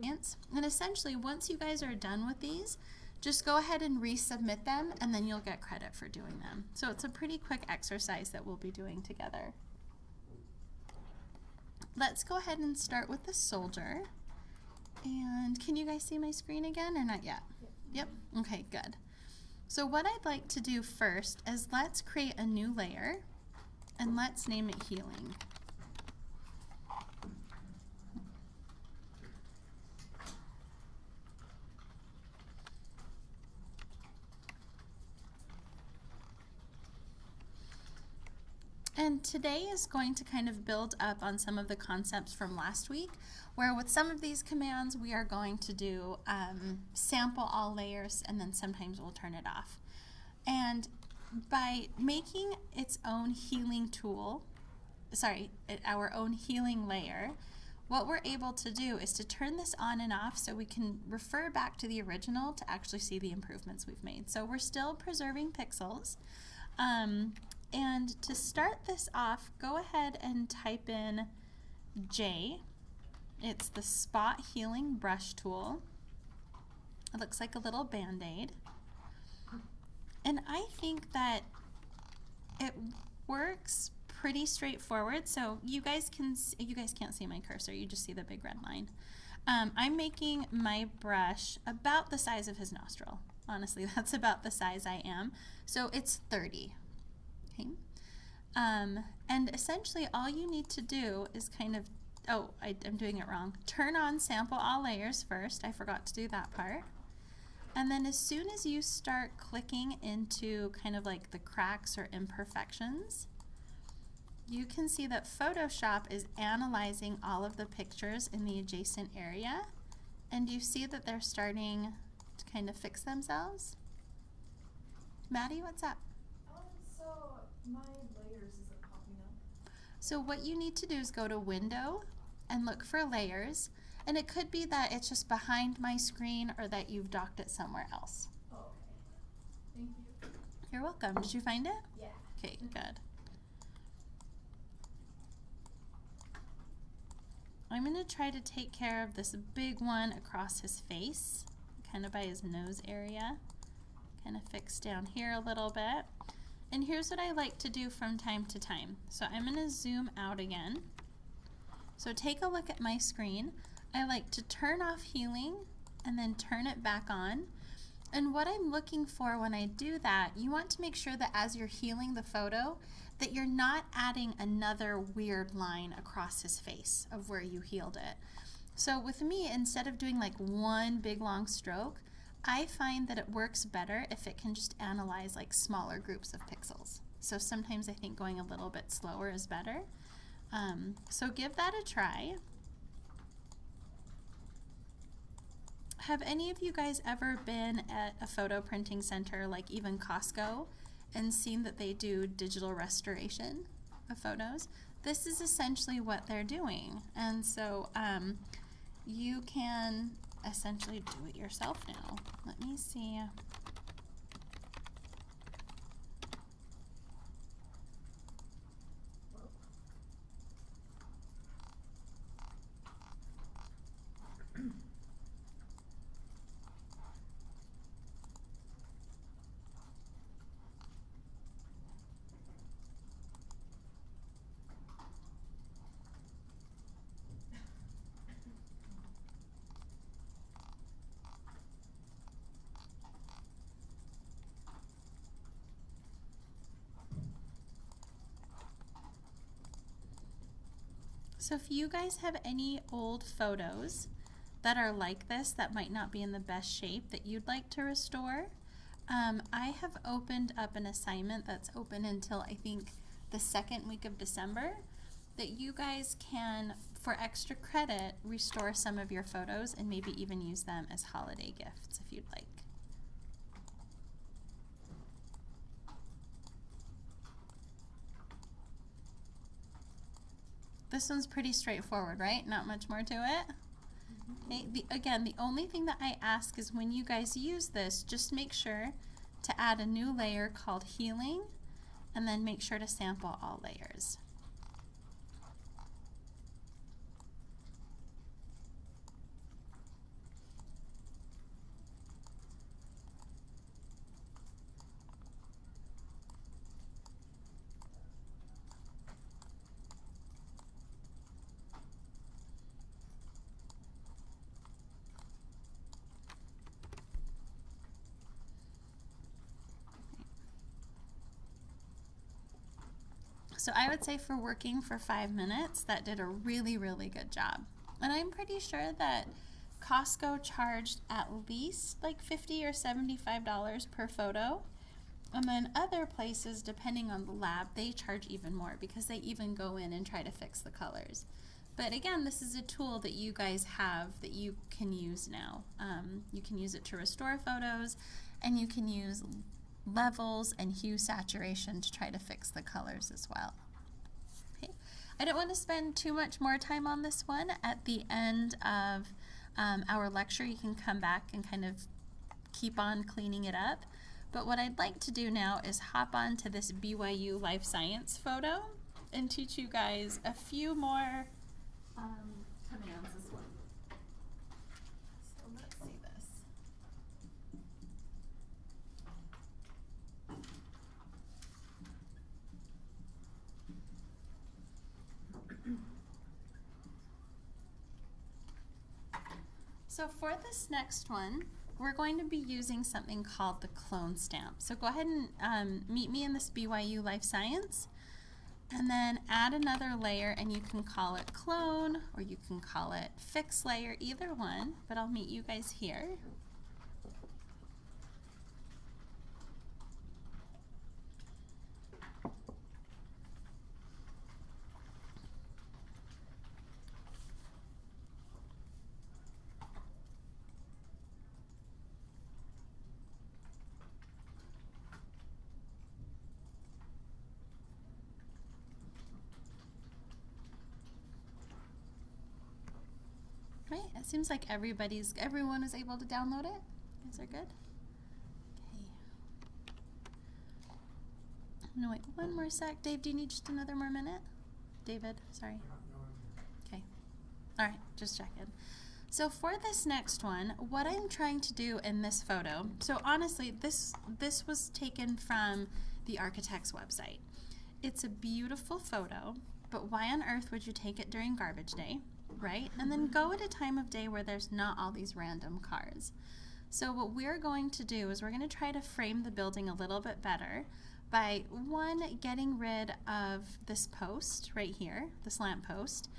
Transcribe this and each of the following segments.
And essentially, once you guys are done with these, just go ahead and resubmit them, and then you'll get credit for doing them. So it's a pretty quick exercise that we'll be doing together. Let's go ahead and start with the soldier. And can you guys see my screen again or not yet? Yep. Okay, good. So what I'd like to do first is let's create a new layer and let's name it healing. And today is going to kind of build up on some of the concepts from last week, where with some of these commands we are going to do sample all layers, and then sometimes we'll turn it off. And by making its own healing tool, our own healing layer, what we're able to do is to turn this on and off so we can refer back to the original to actually see the improvements we've made. So we're still preserving pixels. And to start this off, go ahead and type in J. It's the spot healing brush tool. It looks like a little band-aid. And I think that it works pretty straightforward. So you guys can't see my cursor, you just see the big red line. I'm making my brush about the size of his nostril. Honestly, that's about the size I am. So it's 30. Okay. And essentially all you need to do is kind of, I'm doing it wrong. Turn on sample all layers first. I forgot to do that part. And then as soon as you start clicking into kind of like the cracks or imperfections, you can see that Photoshop is analyzing all of the pictures in the adjacent area, and you see that they're starting to kind of fix themselves. Maddie, what's up? So my layers isn't popping up. So what you need to do is go to Window and look for layers, and it could be that it's just behind my screen or that you've docked it somewhere else. Oh, okay. Thank you. You're welcome. Did you find it? Yeah. Okay, good. I'm going to try to take care of this big one across his face, kind of by his nose area. Kind of fix down here a little bit. And here's what I like to do from time to time. So I'm going to zoom out again. So take a look at my screen. I like to turn off healing and then turn it back on. And what I'm looking for when I do that, you want to make sure that as you're healing the photo, that you're not adding another weird line across his face of where you healed it. So with me, instead of doing like one big long stroke, I find that it works better if it can just analyze like smaller groups of pixels. So sometimes I think going a little bit slower is better. So give that a try. Have any of you guys ever been at a photo printing center, like even Costco, and seen that they do digital restoration of photos? This is essentially what they're doing. And so you can essentially do it yourself now. Let me see. So if you guys have any old photos that are like this that might not be in the best shape that you'd like to restore, I have opened up an assignment that's open until I think the second week of December that you guys can, for extra credit, restore some of your photos and maybe even use them as holiday gifts if you'd like. This one's pretty straightforward, right? Not much more to it. Okay. Again, the only thing that I ask is when you guys use this, just make sure to add a new layer called healing, and then make sure to sample all layers. So I would say for working for 5 minutes, that did a really, really good job. And I'm pretty sure that Costco charged at least like $50 or $75 per photo. And then other places, depending on the lab, they charge even more because they even go in and try to fix the colors. But again, this is a tool that you guys have that you can use now. You can use it to restore photos, and you can use levels and hue saturation to try to fix the colors as well. Okay. I don't want to spend too much more time on this one. At the end of our lecture, you can come back and kind of keep on cleaning it up. But what I'd like to do now is hop on to this BYU Life Science photo and teach you guys a few more commands as well. So let's see this. So for this next one, we're going to be using something called the clone stamp. So go ahead and meet me in this BYU Life Science, and then add another layer, and you can call it clone or you can call it fix layer, either one, but I'll meet you guys here. Right, it seems like everyone was able to download it. Is that good? Okay. I'm gonna wait one more sec. Dave, do you need just another more minute? David, sorry. Okay. All right, just checking. So for this next one, what I'm trying to do in this photo, so honestly, this was taken from the architect's website. It's a beautiful photo, but why on earth would you take it during garbage day? Right? And then go at a time of day where there's not all these random cars. So what we're going to do is we're going to try to frame the building a little bit better by, one, getting rid of this post right here, this lamp post.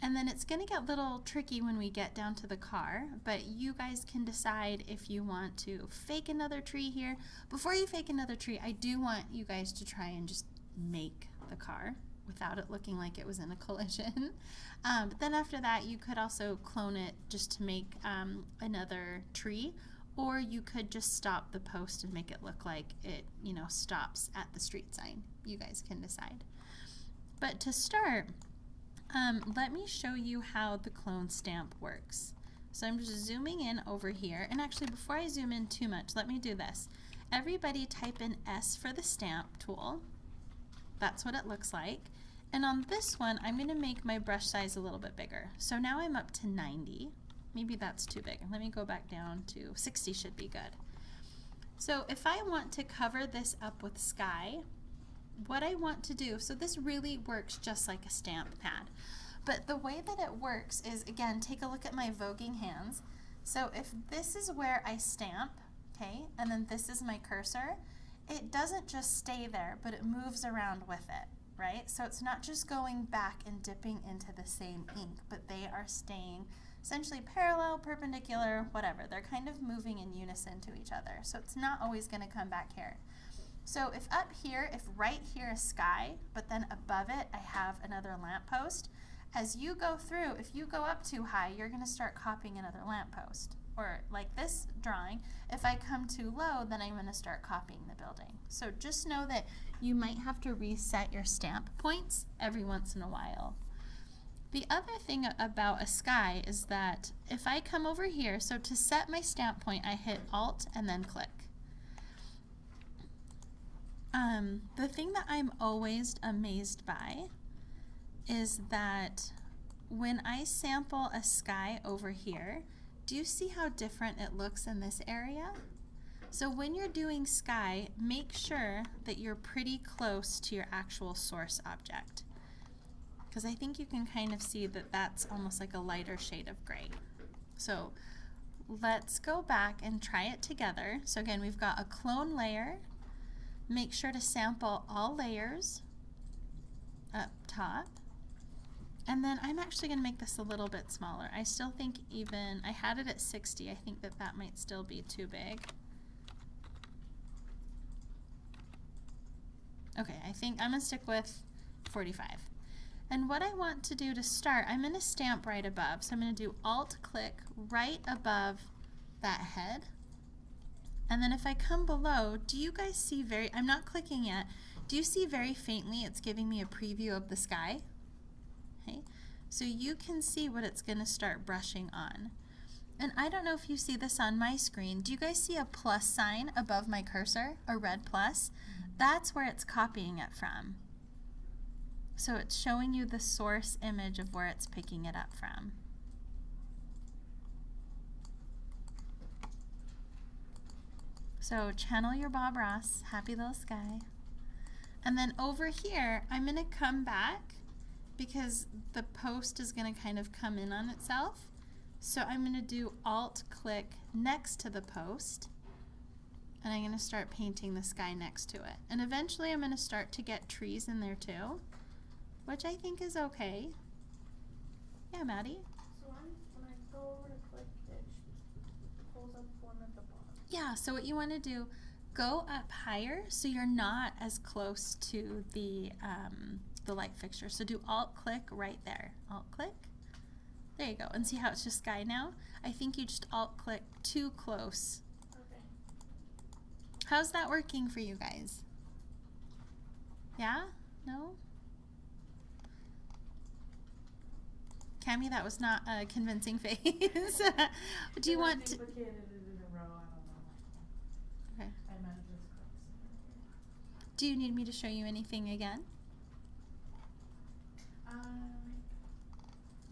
And then it's going to get a little tricky when we get down to the car, but you guys can decide if you want to fake another tree here. Before you fake another tree, I do want you guys to try and just make the car without it looking like it was in a collision. But then after that, you could also clone it just to make another tree, or you could just stop the post and make it look like it, you know, stops at the street sign. You guys can decide. But to start, let me show you how the clone stamp works. So I'm just zooming in over here, and actually before I zoom in too much, let me do this. Everybody type in S for the stamp tool. That's what it looks like. And on this one, I'm going to make my brush size a little bit bigger. So now I'm up to 90. Maybe that's too big. Let me go back down to 60 should be good. So if I want to cover this up with sky, what I want to do, so this really works just like a stamp pad. But the way that it works is, again, take a look at my voguing hands. So if this is where I stamp, okay, and then this is my cursor, it doesn't just stay there, but it moves around with it, right? So it's not just going back and dipping into the same ink, but they are staying essentially parallel, perpendicular, whatever. They're kind of moving in unison to each other. So it's not always going to come back here. So if up here, if right here is sky, but then above it I have another lamppost, as you go through, if you go up too high, you're going to start copying another lamppost. Or like this drawing, if I come too low, then I'm going to start copying the building. So just know that you might have to reset your stamp points every once in a while. The other thing about a sky is that if I come over here, so to set my stamp point, I hit Alt and then click. The thing that I'm always amazed by is that when I sample a sky over here, do you see how different it looks in this area? So when you're doing sky, make sure that you're pretty close to your actual source object, because I think you can kind of see that that's almost like a lighter shade of gray. So let's go back and try it together. So again, we've got a clone layer. Make sure to sample all layers. up top. And then I'm actually going to make this a little bit smaller. I still think even, I had it at 60, I think that that might still be too big. Okay, I think I'm going to stick with 45. And what I want to do to start, I'm going to stamp right above. So I'm going to do Alt-click right above that head. And then if I come below, do you guys see I'm not clicking yet, do you see very faintly it's giving me a preview of the sky? Okay, so you can see what it's going to start brushing on. And I don't know if you see this on my screen. Do you guys see a plus sign above my cursor, a red plus? That's where it's copying it from. So it's showing you the source image of where it's picking it up from. So channel your Bob Ross, happy little sky. And then over here, I'm going to come back because the post is going to kind of come in on itself. So I'm going to do Alt-click next to the post, and I'm going to start painting the sky next to it. And eventually I'm going to start to get trees in there too, which I think is okay. Yeah, Maddie? So when I go over to click, it pulls up one at the bottom. Yeah, so what you want to do, go up higher so you're not as close to the light fixture. So do Alt-click right there. Alt-click. There you go. And see how it's just sky now? I think you just Alt-click too close. Okay. How's that working for you guys? Yeah? No? Cami, that was not a convincing face. Do you want to... Duplicated it in a row, I don't know. Okay. I meant just clicks. Do you need me to show you anything again?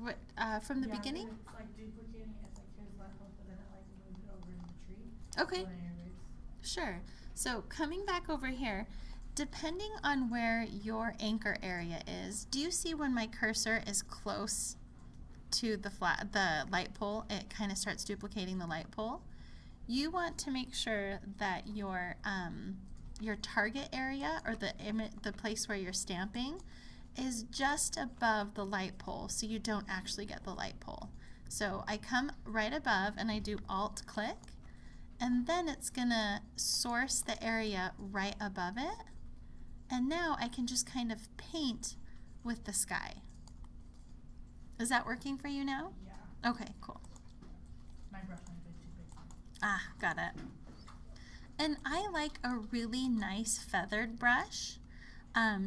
What, from the beginning? It's like duplicating, it's like here's left one, but then it like moved it over in the tree. Okay. So then I erase. Sure. So coming back over here, depending on where your anchor area is, do you see when my cursor is close to the light pole, it kind of starts duplicating the light pole? You want to make sure that your target area, or the place where you're stamping, is just above the light pole so you don't actually get the light pole. So I come right above and I do Alt-click, and then it's gonna source the area right above it, and now I can just kind of paint with the sky. Is that working for you now? Yeah. Okay, cool. My brush might be too big. Ah, got it. And I like a really nice feathered brush.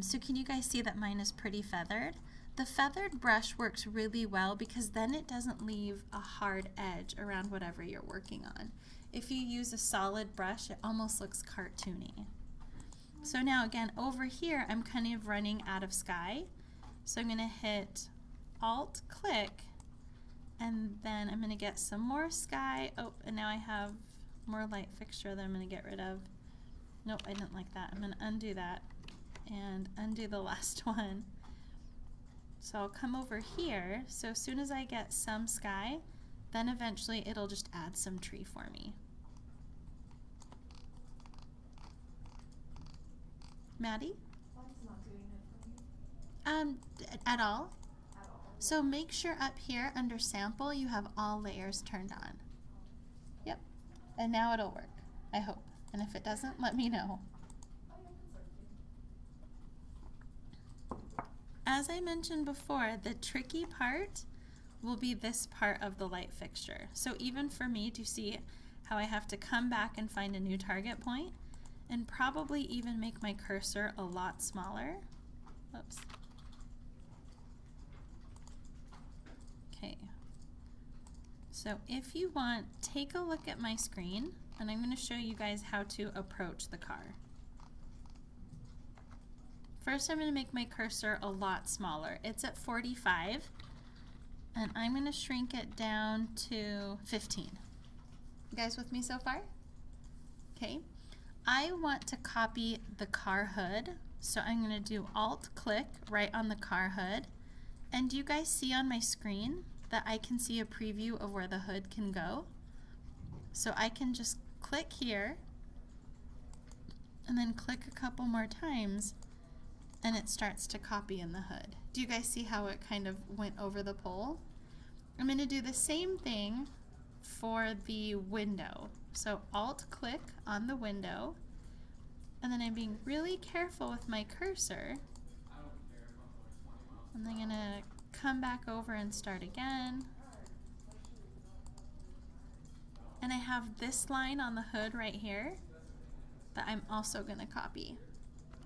So can you guys see that mine is pretty feathered? The feathered brush works really well because then it doesn't leave a hard edge around whatever you're working on. If you use a solid brush, it almost looks cartoony. So now again, over here, I'm kind of running out of sky. So I'm going to hit Alt-click, and then I'm going to get some more sky. Oh, and now I have more light fixture that I'm going to get rid of. Nope, I didn't like that. I'm going to undo that and undo the last one. So I'll come over here. So as soon as I get some sky, then eventually it'll just add some tree for me. Maddie? Why is not doing it for me? At all? At all. So make sure up here under sample you have all layers turned on. Yep. And now it'll work, I hope. And if it doesn't, let me know. Oh, yeah, it's working. As I mentioned before, the tricky part will be this part of the light fixture. So even for me, do you see how I have to come back and find a new target point and probably even make my cursor a lot smaller? Oops. Okay. So if you want, take a look at my screen, and I'm going to show you guys how to approach the car. First, I'm going to make my cursor a lot smaller. It's at 45, and I'm going to shrink it down to 15. You guys with me so far? Okay. I want to copy the car hood, so I'm going to do Alt-click right on the car hood. And do you guys see on my screen that I can see a preview of where the hood can go? So I can just click here, and then click a couple more times, and it starts to copy in the hood. Do you guys see how it kind of went over the pole? I'm going to do the same thing for the window. So Alt-click on the window, and then I'm being really careful with my cursor. And then I'm going to come back over and start again. And I have this line on the hood right here that I'm also going to copy.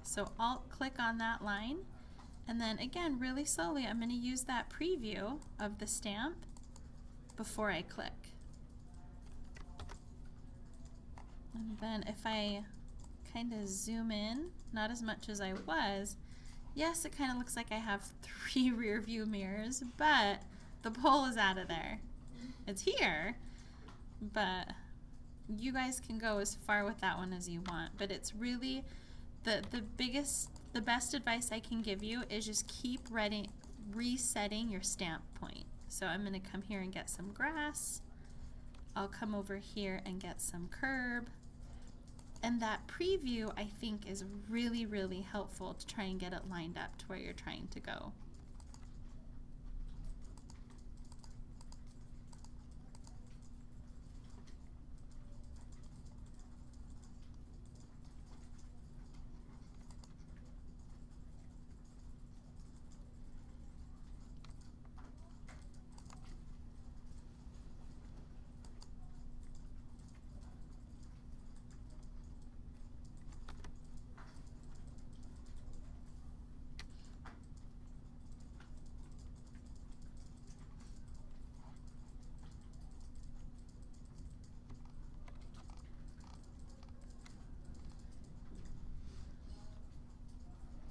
So Alt-click on that line, and then again, really slowly, I'm going to use that preview of the stamp before I click. And then if I kind of zoom in, not as much as I was, yes, it kind of looks like I have 3 rear view mirrors, but the pole is out of there. It's here, but you guys can go as far with that one as you want. But it's really the best advice I can give you is just keep resetting your stamp point. So I'm going to come here and get some grass. I'll come over here and get some curb. And that preview, I think, is really, really helpful to try and get it lined up to where you're trying to go.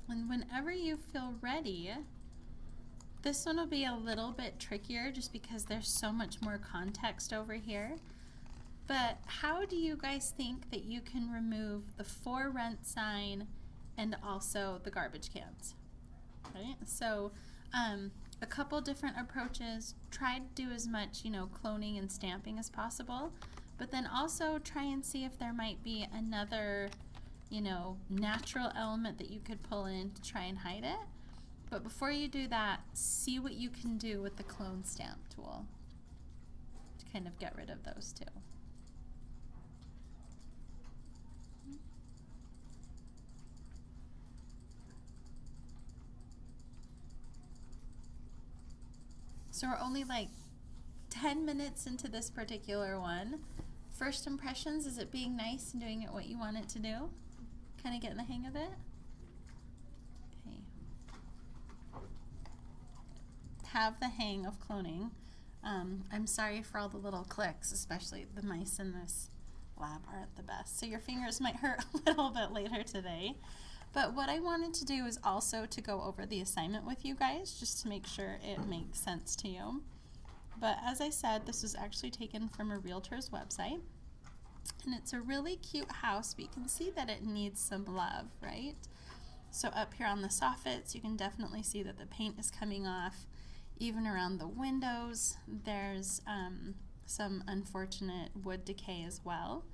And whenever you feel ready, this one will be a little bit trickier just because there's so much more context over here. But how do you guys think that you can remove the for rent sign and also the garbage cans? Right? So a couple different approaches. Try to do as much, cloning and stamping as possible, but then also try and see if there might be another natural element that you could pull in to try and hide it. But before you do that, see what you can do with the clone stamp tool to kind of get rid of those two. So we're only like 10 minutes into this particular one. First impressions, is it being nice and doing it what you want it to do? Kind of getting the hang of it? Okay. Have the hang of cloning. I'm sorry for all the little clicks, especially the mice in this lab aren't the best. So your fingers might hurt a little bit later today. But what I wanted to do is also to go over the assignment with you guys, just to make sure it makes sense to you. But as I said, this was actually taken from a realtor's website. And it's a really cute house, but you can see that it needs some love, right? So up here on the soffits, you can definitely see that the paint is coming off. Even around the windows, there's some unfortunate wood decay as well.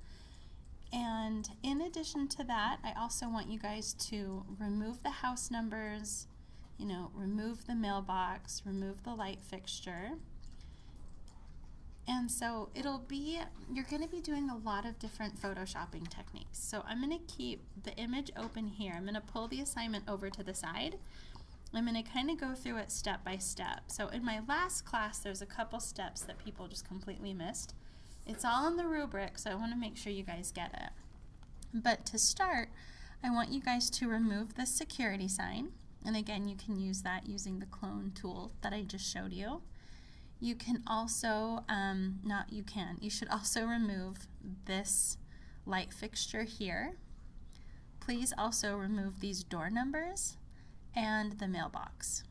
And in addition to that, I also want you guys to remove the house numbers, remove the mailbox, remove the light fixture. And so you're going to be doing a lot of different photoshopping techniques. So I'm going to keep the image open here. I'm going to pull the assignment over to the side. I'm going to kind of go through it step by step. So in my last class, there's a couple steps that people just completely missed. It's all in the rubric, so I want to make sure you guys get it. But to start, I want you guys to remove the security sign. And again, you can use that using the clone tool that I just showed you. You can also, you should also remove this light fixture here. Please also remove these door numbers and the mailbox.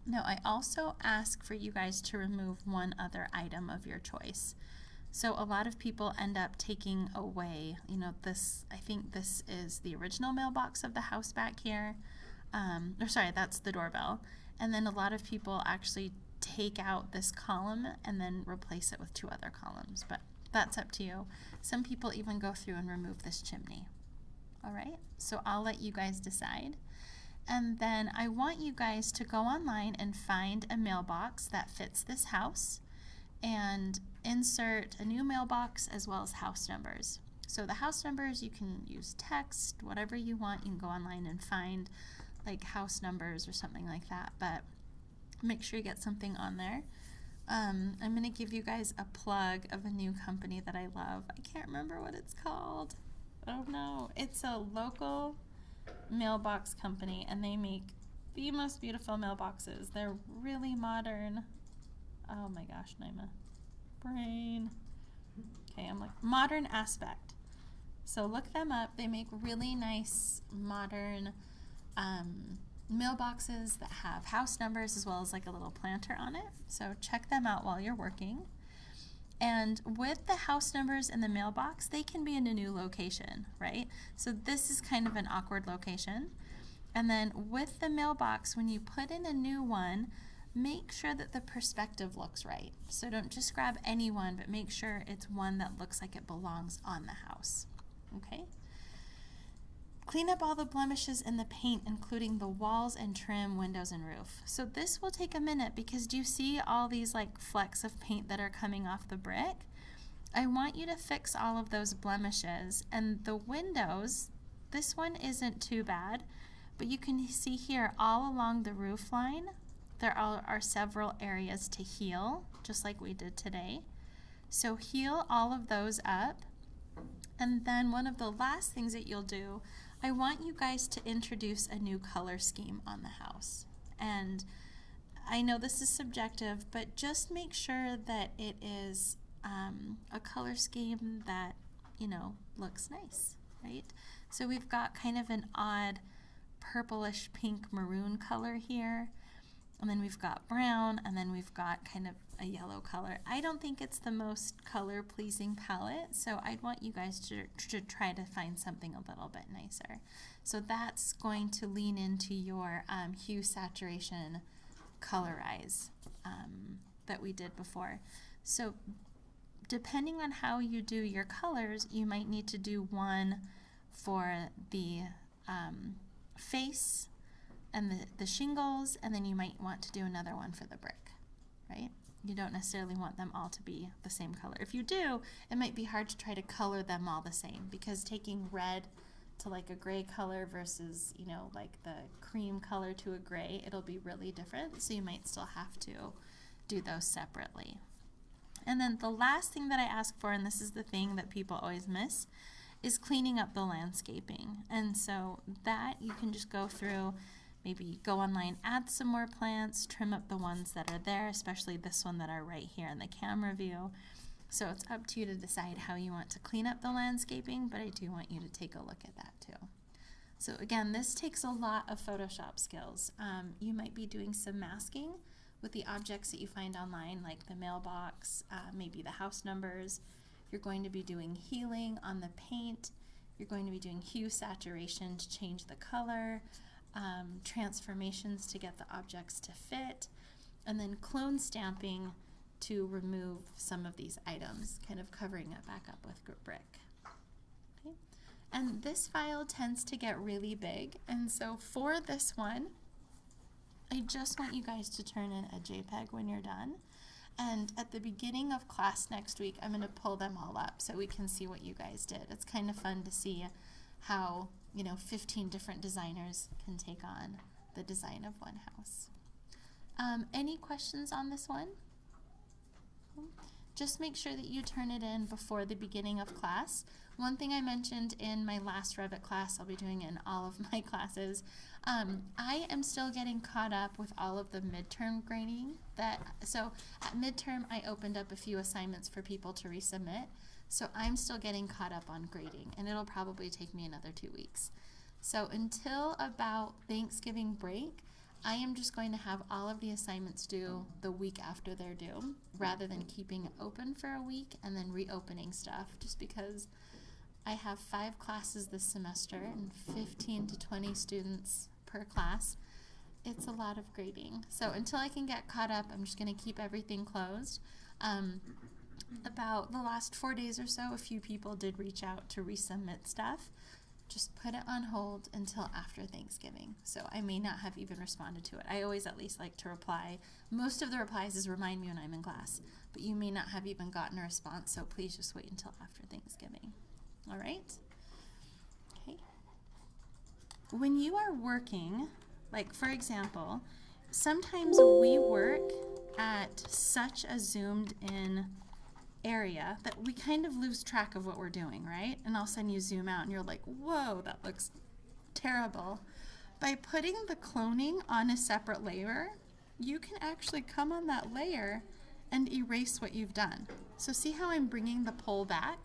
Now, I also ask for you guys to remove one other item of your choice. So a lot of people end up taking away, I think this is the original mailbox of the house back here. That's the doorbell. And then a lot of people actually take out this column and then replace it with 2 other columns, but that's up to you. Some people even go through and remove this chimney. All right, so I'll let you guys decide. And then I want you guys to go online and find a mailbox that fits this house and insert a new mailbox as well as house numbers. So the house numbers, you can use text, whatever you want. You can go online and find like house numbers or something like that, but make sure you get something on there. I'm going to give you guys a plug of a new company that I love. I can't remember what it's called. Oh no, it's a local mailbox company and they make the most beautiful mailboxes. They're really modern. Oh my gosh, Naima. Brain. Okay, I'm like Modern Aspect. So look them up. They make really nice modern mailboxes that have house numbers as well as like a little planter on it. So check them out while you're working. And with the house numbers in the mailbox, they can be in a new location, right? So this is kind of an awkward location. And then with the mailbox, when you put in a new one, make sure that the perspective looks right. So don't just grab any one, but make sure it's one that looks like it belongs on the house, okay? Clean up all the blemishes in the paint, including the walls and trim, windows, and roof. So this will take a minute because do you see all these like flecks of paint that are coming off the brick? I want you to fix all of those blemishes. And the windows, this one isn't too bad, but you can see here all along the roof line, there are several areas to heal, just like we did today. So heal all of those up. And then one of the last things that you'll do, I want you guys to introduce a new color scheme on the house. And I know this is subjective, but just make sure that it is a color scheme that, you know, looks nice, right? So we've got kind of an odd purplish pink maroon color here. And then we've got brown, and then we've got kind of a yellow color. I don't think it's the most color-pleasing palette, so I'd want you guys to try to find something a little bit nicer. So that's going to lean into your hue saturation colorize that we did before. So depending on how you do your colors, you might need to do one for the face and the shingles, and then you might want to do another one for the brick, right? You don't necessarily want them all to be the same color. If you do, it might be hard to try to color them all the same because taking red to like a gray color versus, you know, like the cream color to a gray, it'll be really different. So you might still have to do those separately. And then the last thing that I ask for, and this is the thing that people always miss, is cleaning up the landscaping. And so that you can just go through, maybe go online, add some more plants, trim up the ones that are there, especially this one that are right here in the camera view. So it's up to you to decide how you want to clean up the landscaping, but I do want you to take a look at that too. So again, this takes a lot of Photoshop skills. You might be doing some masking with the objects that you find online, like the mailbox, maybe the house numbers. You're going to be doing healing on the paint. You're going to be doing hue saturation to change the color, transformations to get the objects to fit, and then clone stamping to remove some of these items, kind of covering it back up with brick. Okay. And this file tends to get really big, and so for this one, I just want you guys to turn in a JPEG when you're done. And at the beginning of class next week, I'm going to pull them all up so we can see what you guys did. It's kind of fun to see how, you know, 15 different designers can take on the design of one house. Any questions on this one? Just make sure that you turn it in before the beginning of class. One thing I mentioned in my last Revit class, I'll be doing it in all of my classes, I am still getting caught up with all of the midterm grading. So at midterm, I opened up a few assignments for people to resubmit. So I'm still getting caught up on grading, and it'll probably take me another 2 weeks. So until about Thanksgiving break, I am just going to have all of the assignments due the week after they're due, rather than keeping it open for a week and then reopening stuff, just because I have 5 classes this semester and 15 to 20 students per class. It's a lot of grading. So until I can get caught up, I'm just going to keep everything closed. About the last 4 days or so, a few people did reach out to resubmit stuff. just put it on hold until after Thanksgiving. So I may not have even responded to it. I always at least like to reply. Most of the replies is remind me when I'm in class, but you may not have even gotten a response, so please just wait until after Thanksgiving. All right? Okay. When you are working, like for example, sometimes we work at such a zoomed in area that we kind of lose track of what we're doing, right? And all of a sudden you zoom out and you're like, whoa, that looks terrible. By putting the cloning on a separate layer, you can actually come on that layer and erase what you've done. So see how I'm bringing the pole back?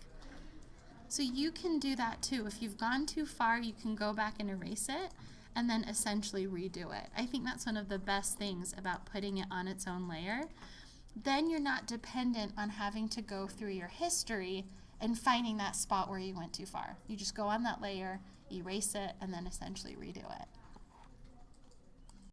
So you can do that too. If you've gone too far, you can go back and erase it and then essentially redo it. I think that's one of the best things about putting it on its own layer. Then you're not dependent on having to go through your history and finding that spot where you went too far. You just go on that layer, erase it, and then essentially redo it.